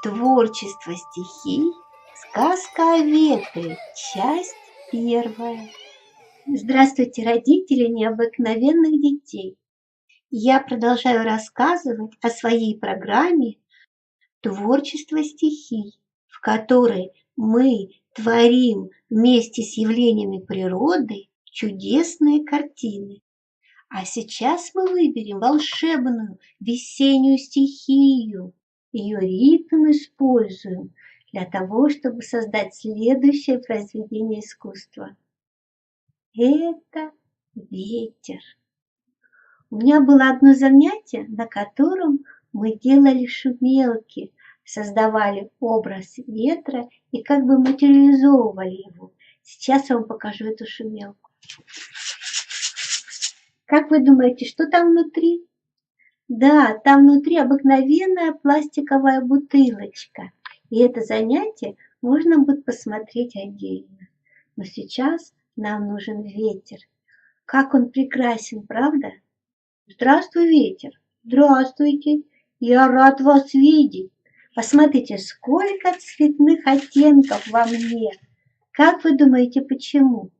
Творчество стихий. Сказка о ветре. Часть первая. Здравствуйте, родители необыкновенных детей. Я продолжаю рассказывать о своей программе «Творчество стихий», в которой мы творим вместе с явлениями природы чудесные картины. А сейчас мы выберем волшебную весеннюю стихию. Ее ритм используем для того, чтобы создать следующее произведение искусства. Это ветер. У меня было одно занятие, на котором мы делали шумелки, создавали образ ветра и как бы материализовывали его. Сейчас я вам покажу эту шумелку. Как вы думаете, что там внутри? Да, там внутри обыкновенная пластиковая бутылочка. И это занятие можно будет посмотреть отдельно. Но сейчас нам нужен ветер. Как он прекрасен, правда? Здравствуй, ветер. Здравствуйте. Я рад вас видеть. Посмотрите, сколько цветных оттенков во мне. Как вы думаете, почему?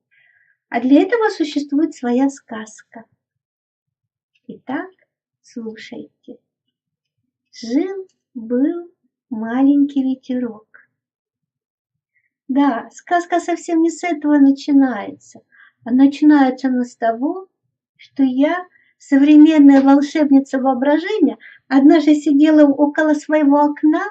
А для этого существует своя сказка. Итак, слушайте. Жил-был маленький ветерок. Да, сказка совсем не с этого начинается, а начинается она с того, что я, современная волшебница воображения, однажды сидела около своего окна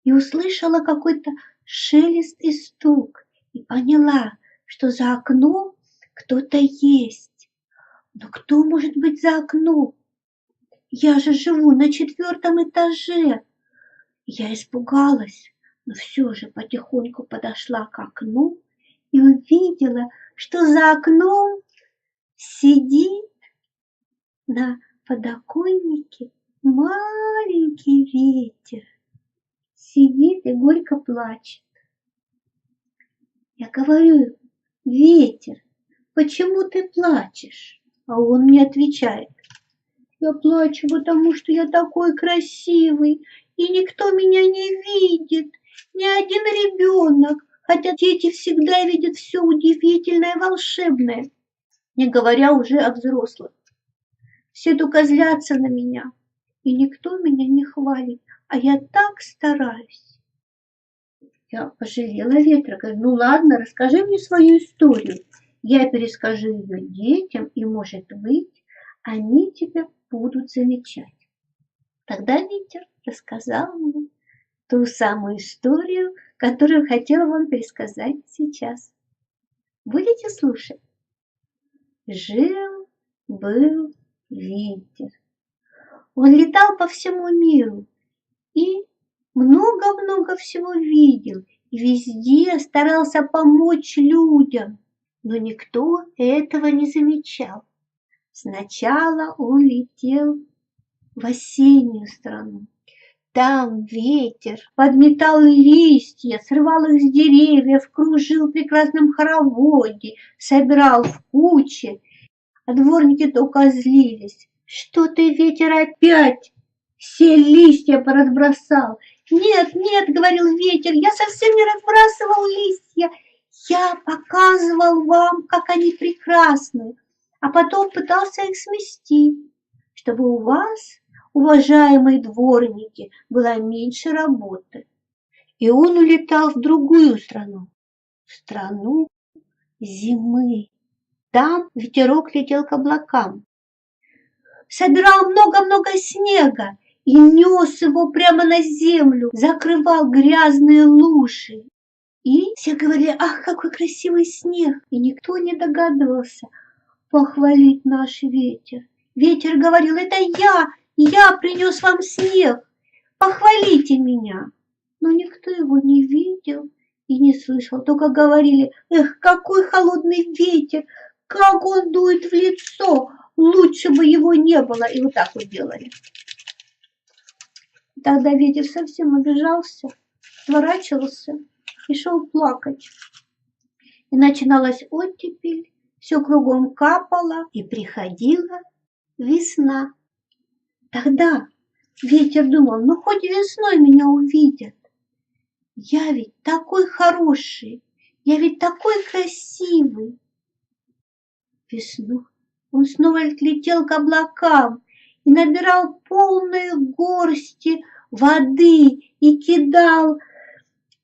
и услышала какой-то шелест и стук, и поняла, что за окном кто-то есть. Но кто может быть за окном? Я же живу на 4-м этаже. Я испугалась, но все же потихоньку подошла к окну и увидела, что за окном сидит на подоконнике маленький ветер. Сидит и горько плачет. Я говорю: ветер, почему ты плачешь? А он мне отвечает: я плачу, потому что я такой красивый, и никто меня не видит, ни один ребенок, хотя дети всегда видят все удивительное и волшебное, не говоря уже о взрослых. Все только злятся на меня, и никто меня не хвалит, а я так стараюсь. Я пожалела ветра, говорю: ну ладно, расскажи мне свою историю. Я перескажу ее детям, и, может быть, они тебя будут замечать. Тогда ветер рассказал мне ту самую историю, которую хотела вам пересказать сейчас. Будете слушать? Жил-был ветер. Он летал по всему миру и много-много всего видел, и везде старался помочь людям, но никто этого не замечал. Сначала он летел в осеннюю страну. Там ветер подметал листья, срывал их с деревьев, кружил в прекрасном хороводе, собирал в кучи. А дворники только злились. Что ты, ветер, опять все листья поразбросал? Нет, нет, говорил ветер, я совсем не разбрасывал листья. Я показывал вам, как они прекрасны, а потом пытался их смести, чтобы у вас, уважаемые дворники, было меньше работы. И он улетал в другую страну, в страну зимы. Там ветерок летел к облакам, собирал много-много снега и нес его прямо на землю, закрывал грязные лужи. И все говорили: ах, какой красивый снег! И никто не догадывался похвалить наш ветер. Ветер говорил: это я принес вам снег, похвалите меня. Но никто его не видел и не слышал, только говорили: эх, какой холодный ветер, как он дует в лицо, лучше бы его не было. И вот так вот делали. Тогда ветер совсем обижался, сворачивался и шел плакать. И начиналась оттепель, все кругом капало, и приходила весна. Тогда ветер думал: ну хоть весной меня увидят. Я ведь такой хороший, я ведь такой красивый. Весной он снова летел к облакам и набирал полные горсти воды и кидал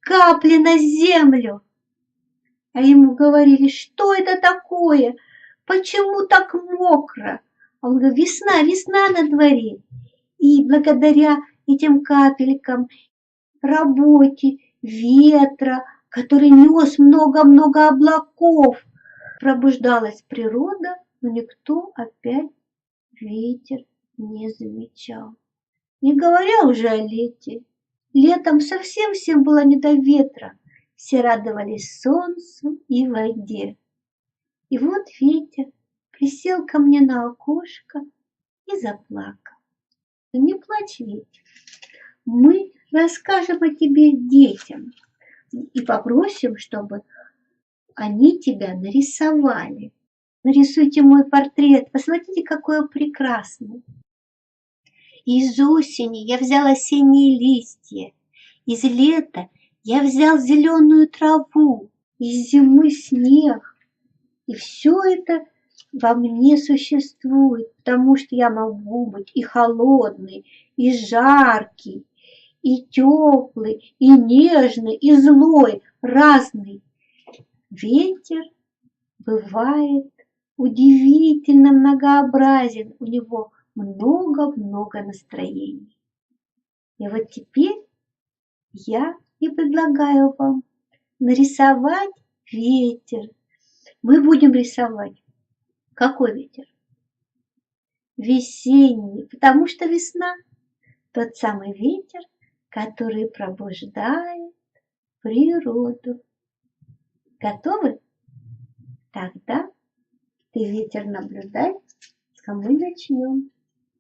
капли на землю. А ему говорили, что это такое, почему так мокро? А он говорит, весна, весна на дворе. И благодаря этим капелькам, работе ветра, который нес много-много облаков, пробуждалась природа, но никто опять ветер не замечал. Не говоря уже о лете. Летом совсем всем было не до ветра. Все радовались солнцу и воде. И вот ветер присел ко мне на окошко и заплакал. Не плачь, ветер. Мы расскажем о тебе детям и попросим, чтобы они тебя нарисовали. Нарисуйте мой портрет. Посмотрите, какой он прекрасный. Из осени я взял осенние листья, из лета я взял зеленую траву, из зимы снег. И все это во мне существует, потому что я могу быть и холодный, и жаркий, и теплый, и нежный, и злой, разный. Ветер бывает удивительно многообразен, у него много-много настроений. И вот теперь я и предлагаю вам нарисовать ветер. Мы будем рисовать. Какой ветер? Весенний, потому что весна – тот самый ветер, который пробуждает природу. Готовы? Тогда ты, ветер, наблюдай, а мы начнем.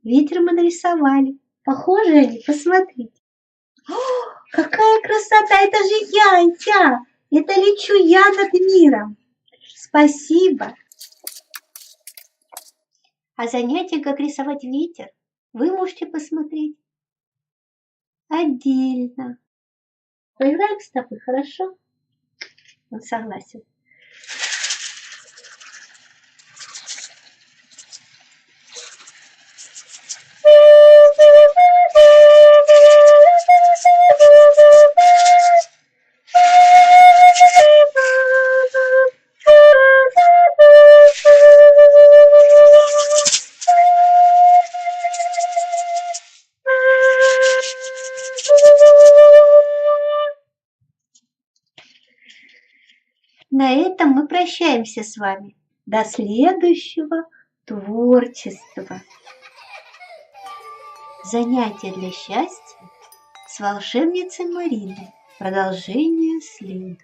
Ветер мы нарисовали. Похожи они? Посмотрите. О, какая красота! Это же я! Это лечу я над миром. Спасибо. А занятие, как рисовать ветер, вы можете посмотреть отдельно. Поиграем с тобой, хорошо? Он согласен. На этом мы прощаемся с вами. До следующего творчества. Занятие для счастья с волшебницей Мариной. Продолжение следует.